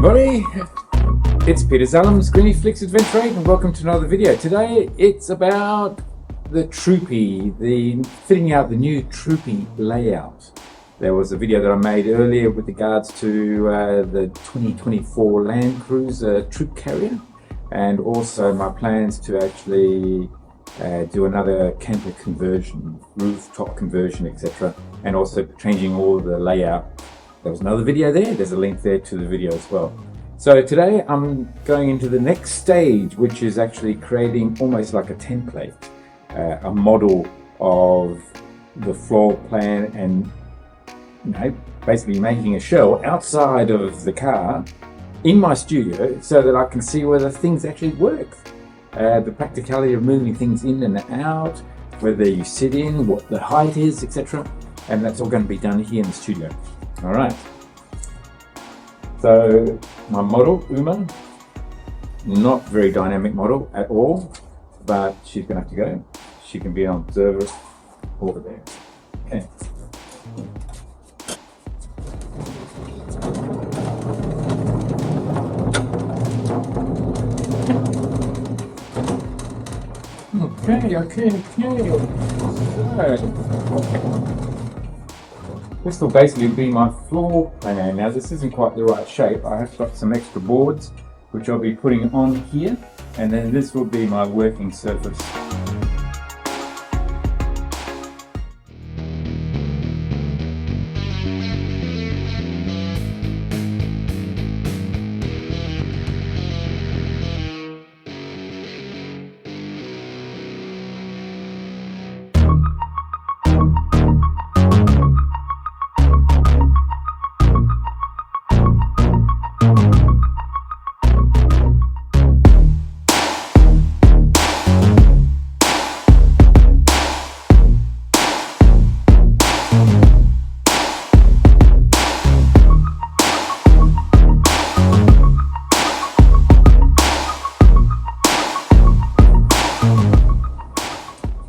everybody, it's Peter Zalum's Griniflix Adventure 8 and welcome to another video. Today it's about the Troopy, the fitting out the new Troopy layout. There was a video that I made earlier with regards to the 2024 Land Cruiser Troop Carrier, and also my plans to actually do another camper conversion, rooftop conversion, etc., and also changing all the layout. There was another video there, there's a link there to the video as well. So today I'm going into the next stage, which is actually creating almost like a template, a model of the floor plan, and basically making a shell outside of the car in my studio so that I can see whether things actually work. The practicality of moving things in and out, whether you sit in, what the height is, etc. And that's all going to be done here in the studio. Alright, so my model, Uma, not very dynamic model at all, but she's going to have to go. She can be an observer over there. Okay. So, this will basically be my floor plan. Now this isn't quite the right shape. I have got some extra boards which I'll be putting on here, and then this will be my working surface.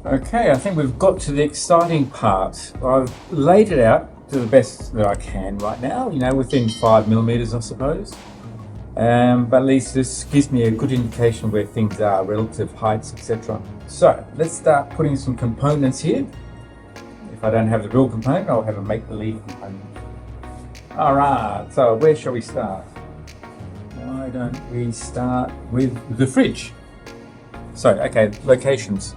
Okay, I think we've got to the exciting part. I've laid it out to the best that I can right now, within 5mm I suppose. But at least this gives me a good indication where things are, relative heights, etc. So let's start putting some components here. If I don't have the real component, I'll have a make-believe component. Alright, so where shall we start? Why don't we start with the fridge? So, okay, locations.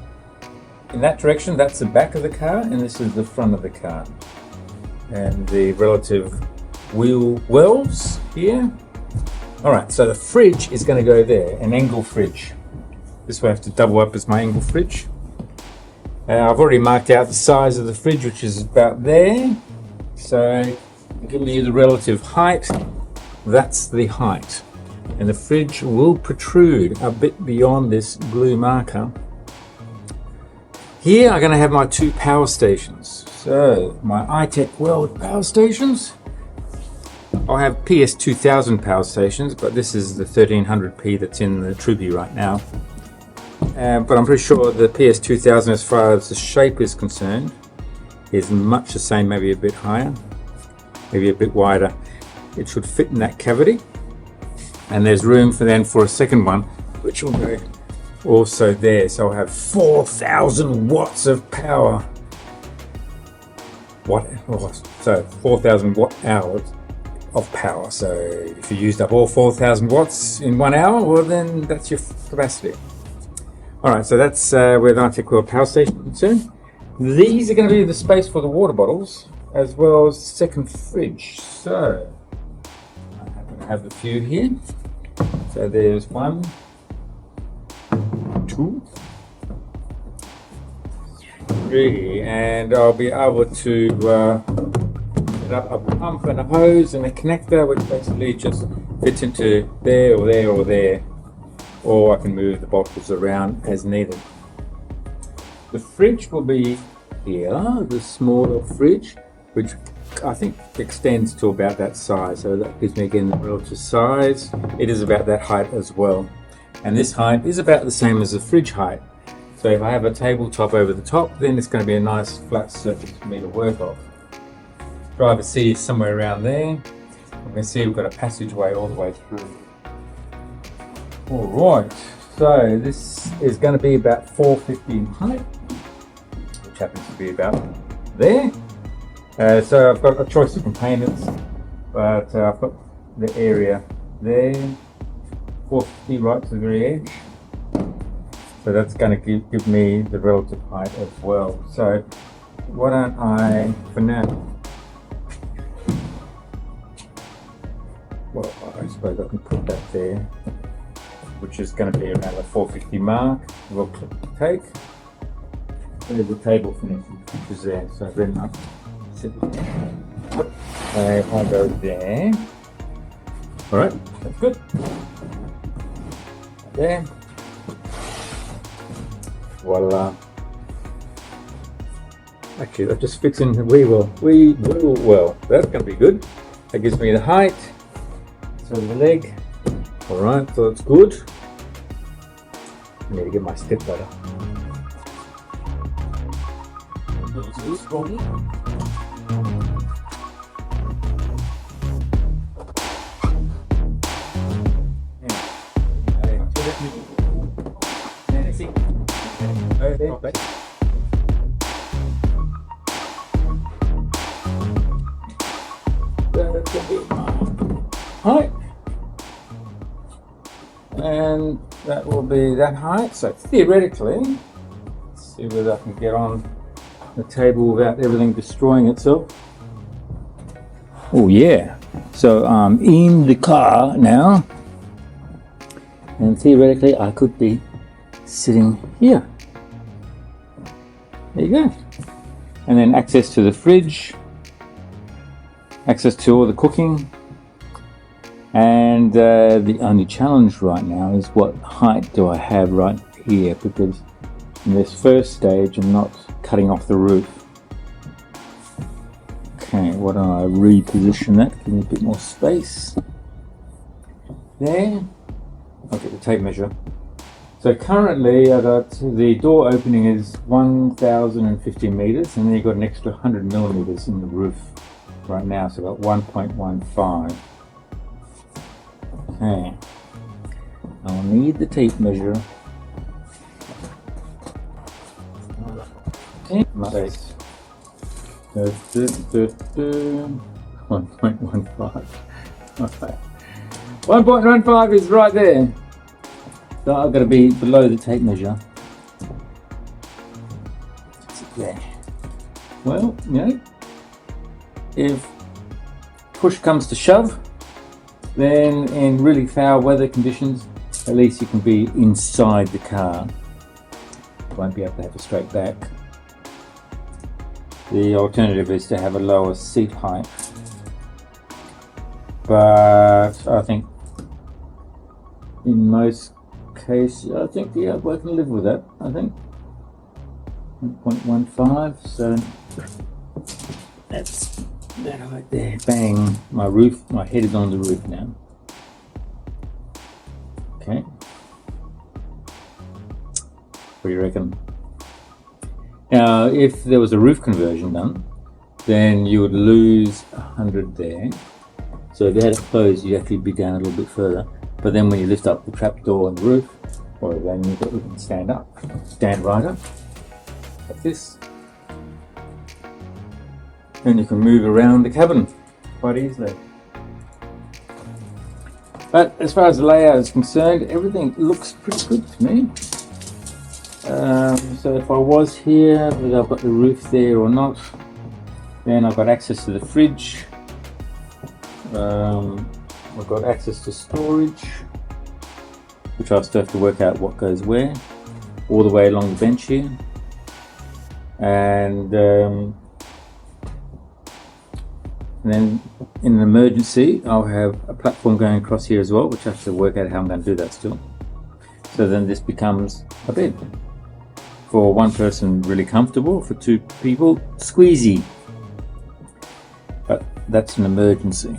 In that direction, that's the back of the car, and this is the front of the car. And the relative wheel wells here. Alright, so the fridge is going to go there, an angle fridge. This will have to double up as my angle fridge. I've already marked out the size of the fridge, which is about there. So, giving you the relative height, that's the height. And the fridge will protrude a bit beyond this blue marker. Here I'm going to have my two power stations. So my iTECHWORLD power stations. I'll have PS2000 power stations, but this is the 1300p that's in the Troopy right now. But I'm pretty sure the PS2000, as far as the shape is concerned, is much the same, maybe a bit higher, maybe a bit wider. It should fit in that cavity. And there's room for a second one, which will go also there, so I'll have 4,000 watts of power. So 4,000 watt hours of power. So if you used up all 4,000 watts in 1 hour, well then that's your capacity. Alright, so that's where the iTECHWORLD power station is concerned. These are going to be the space for the water bottles, as well as the second fridge. So I'm going to have a few here. So there's 1, 2, 3, and I'll be able to set up a pump and a hose and a connector, which basically just fits into there or there or there, or I can move the bottles around as needed. The fridge will be here, the smaller fridge, which I think extends to about that size, so that gives me again the relative size. It is about that height as well. And this height is about the same as the fridge height. So if I have a tabletop over the top, then it's going to be a nice flat surface for me to work off. Driver's seat is somewhere around there. You can see we've got a passageway all the way through. Alright, so this is going to be about 450 in height, which happens to be about there. So I've got a choice of components, but I've got the area there, 450 right to the very edge. So that's going to give me the relative height as well. So why don't I, for now, well, I suppose I can put that there, which is going to be around the 450 mark. We'll click take. There's the table finish, which is there. So then I sit there. I go there. All right, that's good. There. Voila. Actually, that just fits in well. That's going to be good. That gives me the height. So the leg. All right, so that's good. I need to get my step ladder. Height, and that will be that height. So theoretically, let's see whether I can get on the table without everything destroying itself. Oh yeah, so I'm in the car now, and theoretically I could be sitting here. There you go. And then access to the fridge, access to all the cooking. And the only challenge right now is what height do I have right here, because in this first stage I'm not cutting off the roof. Okay, why don't I reposition that, give me a bit more space. There, I'll get the tape measure. So currently I got the door opening is 1050 meters, and then you've got an extra 100 millimeters in the roof right now, so about 1.15. Okay, I'll need the tape measure. Okay, my base. 1.15. Okay. 1.15 is right there. So I've got to be below the tape measure. There. Well, you know, if push comes to shove, then in really foul weather conditions, at least you can be inside the car. Won't be able to have a straight back. The alternative is to have a lower seat height. But I think in most cases, I think yeah, I can live with that, I think. 1.15, so that's that height there. Bang, my roof, my head is on the roof now. Okay. What do you reckon? Now, if there was a roof conversion done, then you would lose 100 there. So if you had it closed, you'd actually be down a little bit further. But then when you lift up the trap door and the roof, well, then you can stand up, stand right up, like this. And you can move around the cabin quite easily. But as far as the layout is concerned, everything looks pretty good to me. So if I was here, whether I've got the roof there or not, then I've got access to the fridge. I've got access to storage, which I'll still have to work out what goes where, all the way along the bench here. And then in an emergency, I'll have a platform going across here as well, which I have to work out how I'm going to do that still. So then this becomes a bed. For one person, really comfortable. For two people, squeezy. But that's an emergency.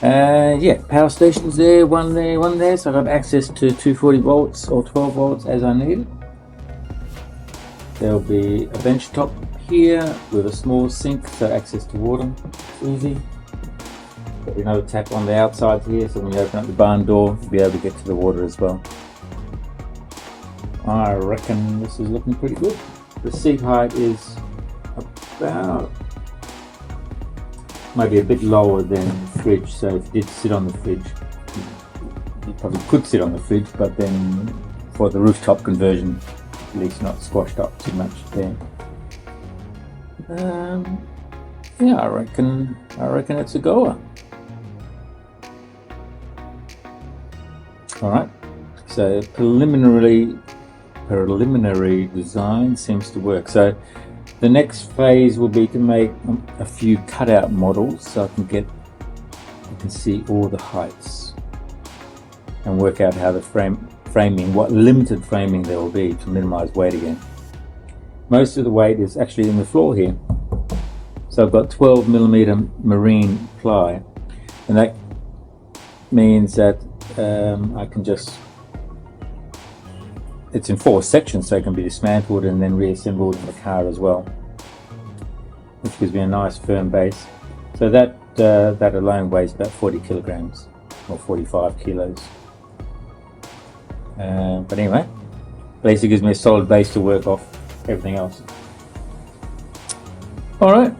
Yeah, power stations there, one there. So I've got access to 240 volts or 12 volts as I need. There'll be a bench top here with a small sink, so access to water, easy. Got another tap on the outside here, so when you open up the barn door, you'll be able to get to the water as well. I reckon this is looking pretty good. The seat height is about maybe a bit lower than the fridge, so if you did sit on the fridge, you probably could sit on the fridge, but then for the rooftop conversion, at least not squashed up too much there. Yeah, I reckon it's a goer. All right, so preliminary design seems to work. So the next phase will be to make a few cutout models so I can see all the heights and work out how the framing, what limited framing there will be to minimize weight again. Most of the weight is actually in the floor here. So I've got 12mm marine ply, and that means that I can just, it's in 4 sections, so it can be dismantled and then reassembled in the car as well, which gives me a nice firm base. So that alone weighs about 40 kilograms or 45 kilos. But anyway, basically gives me a solid base to work off everything else. Alright,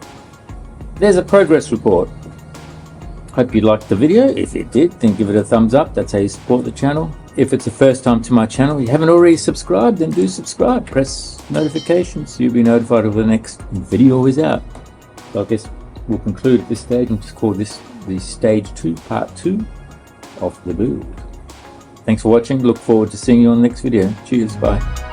there's a progress report. Hope you liked the video. If you did, then give it a thumbs up. That's how you support the channel. If it's the first time to my channel, you haven't already subscribed, then do subscribe. Press notifications so you'll be notified of the next video is out. So I guess we'll conclude at this stage and just call this the stage 2, part 2 of the build. Thanks for watching. Look forward to seeing you on the next video. Cheers. Bye.